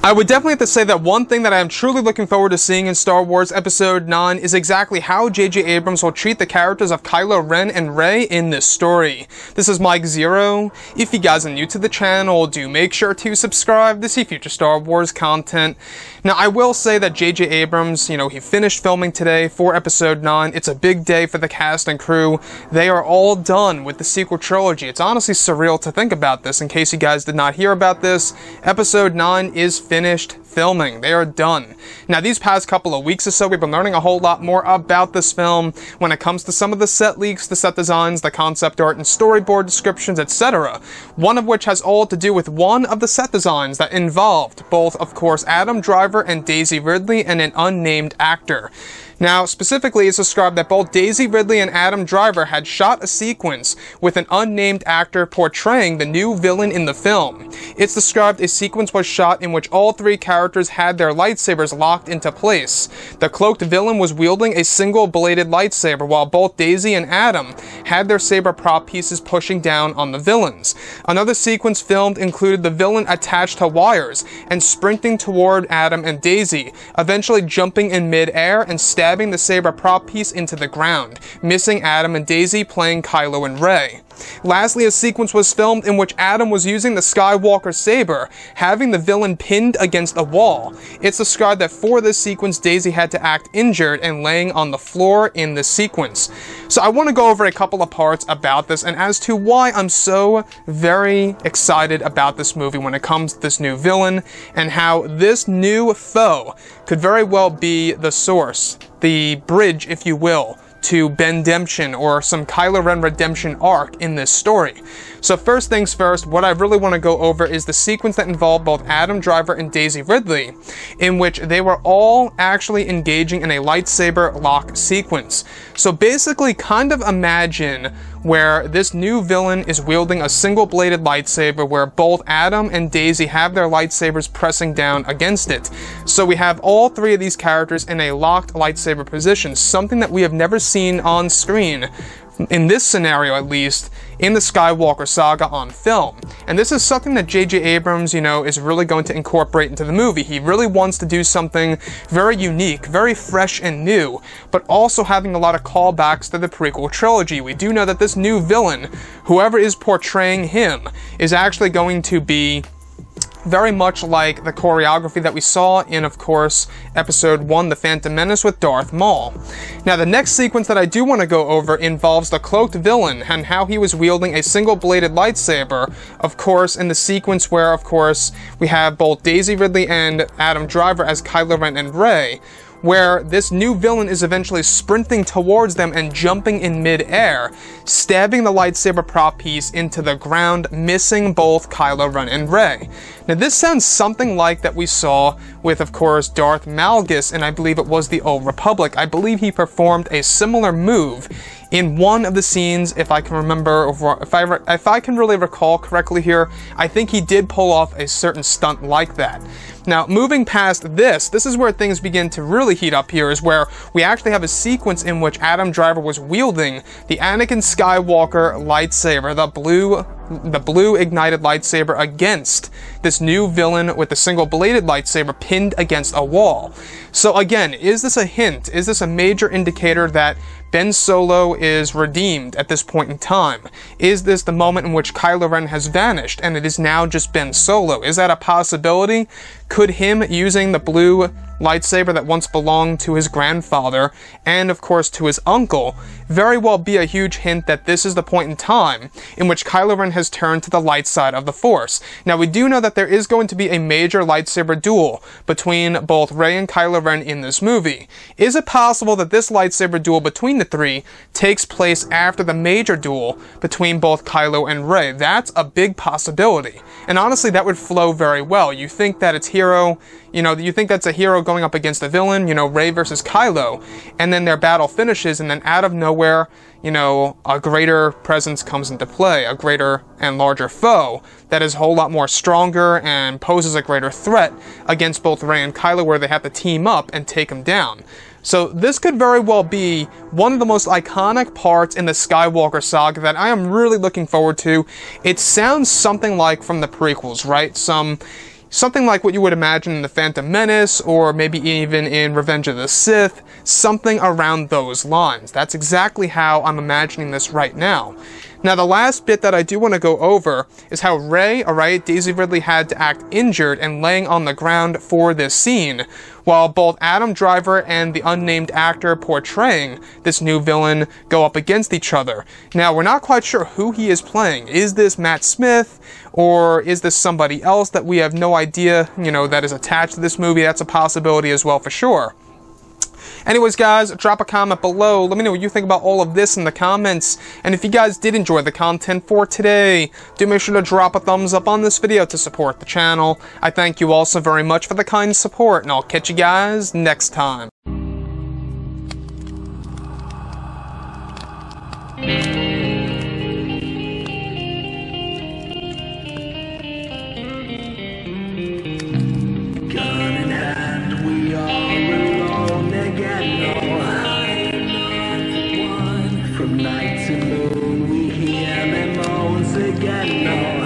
I would definitely have to say that one thing that I am truly looking forward to seeing in Star Wars Episode 9 is exactly how J.J. Abrams will treat the characters of Kylo Ren and Rey in this story. This is Mike Zero. If you guys are new to the channel, do make sure to subscribe to see future Star Wars content. Now, I will say that J.J. Abrams, he finished filming today for Episode 9. It's a big day for the cast and crew. They are all done with the sequel trilogy. It's honestly surreal to think about this. In case you guys did not hear about this, Episode 9 is finished filming. They are done. Now, these past couple of weeks or so, we've been learning a whole lot more about this film when it comes to some of the set leaks, the set designs, the concept art, and storyboard descriptions, etc. One of which has all to do with one of the set designs that involved both, of course, Adam Driver and Daisy Ridley and an unnamed actor. Now, specifically, it's described that both Daisy Ridley and Adam Driver had shot a sequence with an unnamed actor portraying the new villain in the film. It's described a sequence was shot in which all three characters had their lightsabers locked into place. The cloaked villain was wielding a single-bladed lightsaber, while both Daisy and Adam had their saber prop pieces pushing down on the villains. Another sequence filmed included the villain attached to wires and sprinting toward Adam and Daisy, eventually jumping in mid-air and stabbing the saber prop piece into the ground, missing Adam and Daisy playing Kylo and Rey. Lastly, a sequence was filmed in which Adam was using the Skywalker saber, having the villain pinned against a wall. It's described that for this sequence, Daisy had to act injured and laying on the floor in this sequence. So I want to go over a couple of parts about this and as to why I'm so very excited about this movie when it comes to this new villain and how this new foe could very well be the source, the bridge, if you will, to Bendemption or some Kylo Ren redemption arc in this story. So first things first, what I really want to go over is the sequence that involved both Adam Driver and Daisy Ridley, in which they were all actually engaging in a lightsaber lock sequence. So basically, kind of imagine where this new villain is wielding a single-bladed lightsaber where both Adam and Daisy have their lightsabers pressing down against it. So we have all three of these characters in a locked lightsaber position, something that we have never seen on screen, in this scenario at least, in the Skywalker saga on film. And this is something that J.J. Abrams, is really going to incorporate into the movie. He really wants to do something very unique, very fresh and new, but also having a lot of callbacks to the prequel trilogy. We do know that this new villain, whoever is portraying him, is actually going to be very much like the choreography that we saw in, of course, Episode 1, The Phantom Menace with Darth Maul. Now, the next sequence that I do want to go over involves the cloaked villain and how he was wielding a single-bladed lightsaber, of course, in the sequence where, of course, we have both Daisy Ridley and Adam Driver as Kylo Ren and Rey, where this new villain is eventually sprinting towards them and jumping in mid-air, stabbing the lightsaber prop piece into the ground, missing both Kylo Ren and Rey. Now, this sounds something like that we saw with, of course, Darth Malgus, and I believe it was the Old Republic. I believe he performed a similar move in one of the scenes, if I can remember, or if I can really recall correctly here. I think he did pull off a certain stunt like that. Now, moving past this is where things begin to really heat up here, is where we actually have a sequence in which Adam Driver was wielding the Anakin Skywalker lightsaber, the blue ignited lightsaber, against this new villain with the single-bladed lightsaber pinned against a wall. So again, is this a hint? Is this a major indicator that Ben Solo is redeemed at this point in time? Is this the moment in which Kylo Ren has vanished and it is now just Ben Solo? Is that a possibility? Could him using the blue lightsaber that once belonged to his grandfather and, of course, to his uncle very well be a huge hint that this is the point in time in which Kylo Ren has turned to the light side of the Force? Now, we do know that there is going to be a major lightsaber duel between both Rey and Kylo Ren in this movie. Is it possible that this lightsaber duel between the three takes place after the major duel between both Kylo and Rey? That's a big possibility. And honestly, that would flow very well. You think that it's hero, you think that's a hero going up against a villain, Rey versus Kylo, and then their battle finishes, and then out of nowhere, a greater presence comes into play, a greater and larger foe that is a whole lot more stronger and poses a greater threat against both Rey and Kylo, where they have to team up and take him down. So this could very well be one of the most iconic parts in the Skywalker saga that I am really looking forward to. It sounds something like from the prequels, right? Some Something like what you would imagine in The Phantom Menace, or maybe even in Revenge of the Sith, something around those lines. That's exactly how I'm imagining this right now. Now, the last bit that I do want to go over is how Rey, alright, Daisy Ridley had to act injured and laying on the ground for this scene, while both Adam Driver and the unnamed actor portraying this new villain go up against each other. Now, we're not quite sure who he is playing. Is this Matt Smith, or is this somebody else that we have no idea, that is attached to this movie? That's a possibility as well, for sure. Anyways, guys, drop a comment below. Let me know what you think about all of this in the comments. And if you guys did enjoy the content for today, do make sure to drop a thumbs up on this video to support the channel. I thank you all so very much for the kind support, and I'll catch you guys next time. From night to moon, we hear them moans again.